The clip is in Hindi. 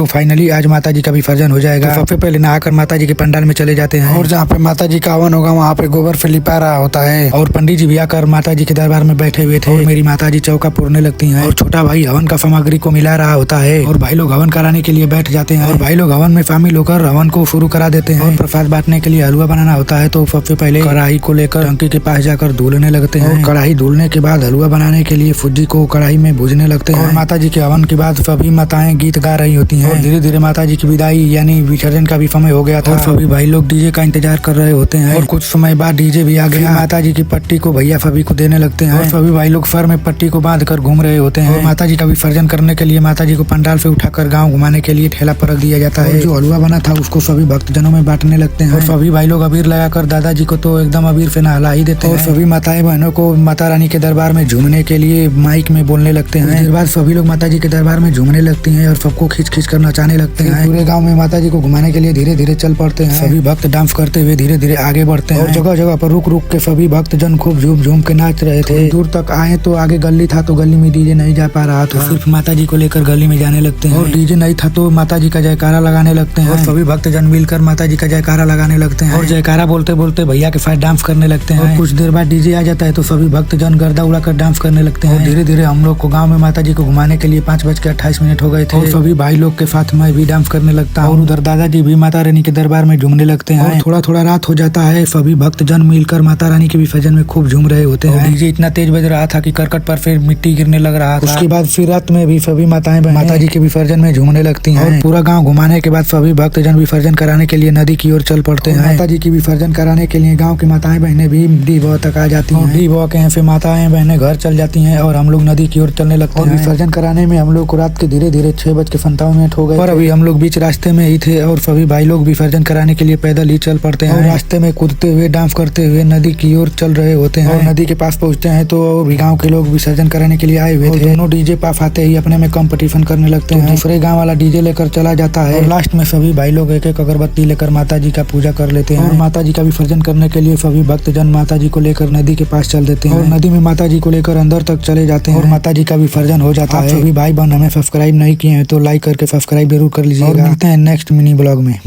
तो फाइनली आज माता जी का विसर्जन हो जाएगा। तो सबसे पहले नहाकर माता जी के पंडाल में चले जाते हैं और जहाँ पे माता जी का हवन होगा वहाँ पे गोबर से लिपा रहा होता है और पंडित जी भी आकर माता जी के दरबार में बैठे हुए थे और मेरी माता जी चौका पूरने लगती हैं और छोटा भाई हवन का सामग्री को मिला रहा होता है और भाई लोग हवन कराने के लिए बैठ जाते हैं और भाई लोग हवन में शामिल होकर हवन को शुरू करा देते हैं और प्रसाद बांटने के लिए हलवा बनाना होता है। तो सबसे पहले कढ़ाई को लेकर टंकी के पास जाकर धुलने लगते हैं और कढ़ाई धुलने के बाद हलवा बनाने के लिए सूजी को कढ़ाई में भूनने लगते हैं और माता जी के हवन के बाद सभी माताएं गीत गा रही होती हैं और धीरे धीरे माता जी की विदाई यानी विसर्जन का भी समय हो गया था और सभी भाई लोग डीजे का इंतजार कर रहे होते हैं और कुछ समय बाद डीजे भी आ गया। माता जी की पट्टी को भैया सभी को देने लगते हैं और सभी भाई लोग सर में पट्टी को बांध कर घूम रहे होते हैं और माता जी का विसर्जन करने के लिए माता जी को पंडाल से उठाकर गाँव घुमाने के लिए ठेला पर रख दिया जाता है। जो हलवा बना था उसको सभी भक्तजनों में बांटने लगते हैं और सभी भाई लोग अबीर लगाकर दादाजी को तो एकदम अबीर से नहला ही देते हैं और सभी माताएं बहनों को माता रानी के दरबार में झूमने के लिए माइक में बोलने लगते हैं। उसके बाद सभी लोग माता जी के दरबार में झूमने लगती हैं और सबको खींच खींच कर नचाने लगते हैं। पूरे गांव में माता जी को घुमाने के लिए धीरे धीरे चल पड़ते हैं। सभी भक्त डांस करते हुए धीरे धीरे आगे बढ़ते हैं और जगह जगह पर रुक रुक के सभी भक्तजन खूब झूम झूम के नाच रहे थे। दूर तक आए तो आगे गली था तो गली में डीजे नहीं जा पा रहा था, सिर्फ माता जी को लेकर गली में जाने लगते हैं और डीजे नहीं था तो माता जी का जयकारा लगाने लगते हैं और सभी भक्तजन मिलकर माता जी का जयकारा लगाने लगते हैं और जयकारा बोलते बोलते भैया के साथ डांस करने लगते हैं। कुछ देर बाद डीजे आ जाता है तो सभी भक्तजन गर्दा उड़ाकर डांस करने लगते हैं और धीरे धीरे हम लोग को गाँव में माता जी को घुमाने के लिए 5:28 हो गए थे और सभी भाई लोग के साथ मैं भी डांस करने लगता हूँ और उधर दादाजी भी माता रानी के दरबार में झूमने लगते हैं और थोड़ा थोड़ा रात हो जाता है। सभी भक्तजन मिलकर माता रानी के विसर्जन में खूब झूम रहे होते हैं। डीजे इतना तेज बज रहा था कि करकट पर फिर मिट्टी गिरने लग रहा था। उसके बाद फिर रात में भी सभी माताएं माता जी के विसर्जन में झूमने लगती हैं और पूरा गाँव घुमाने के बाद सभी भक्तजन विसर्जन कराने के लिए नदी की ओर चल पड़ते हैं। माता जी की विसर्जन कराने के लिए गाँव की माताएं बहनें भी डी बो तक आ जाती हैं। डी बो के यहाँ से माताएं बहनें घर चल जाती हैं और हम लोग नदी की ओर चलने लगते हैं। विसर्जन कराने में हम लोग को रात के धीरे धीरे 6:57 हो गए और अभी हम लोग बीच रास्ते में ही थे और सभी भाई लोग विसर्जन कराने के लिए पैदल ही चल पड़ते हैं और रास्ते में कूदते हुए डांस करते हुए नदी की ओर चल रहे होते हैं और नदी के पास पहुंचते हैं तो गाँव के लोग विसर्जन कराने के लिए आए हुए थे। दोनों डीजे पास आते ही अपने में कंपटीशन करने लगते हैं। दूसरे गाँव वाला डीजे लेकर चला जाता है और लास्ट में सभी भाई लोग एक एक अगरबत्ती लेकर माता जी का पूजा कर लेते हैं और माता जी का विसर्जन करने के लिए सभी भक्तजन माता जी को लेकर नदी के पास चल देते हैं और नदी में माता जी को लेकर अंदर तक चले जाते हैं और माता जी का विसर्जन हो जाता है। सभी भाई बहन हमें सब्सक्राइब नहीं किए हैं तो लाइक करके सब्सक्राइब जरूर कर लीजिएगा। मिलते हैं नेक्स्ट मिनी ब्लॉग में।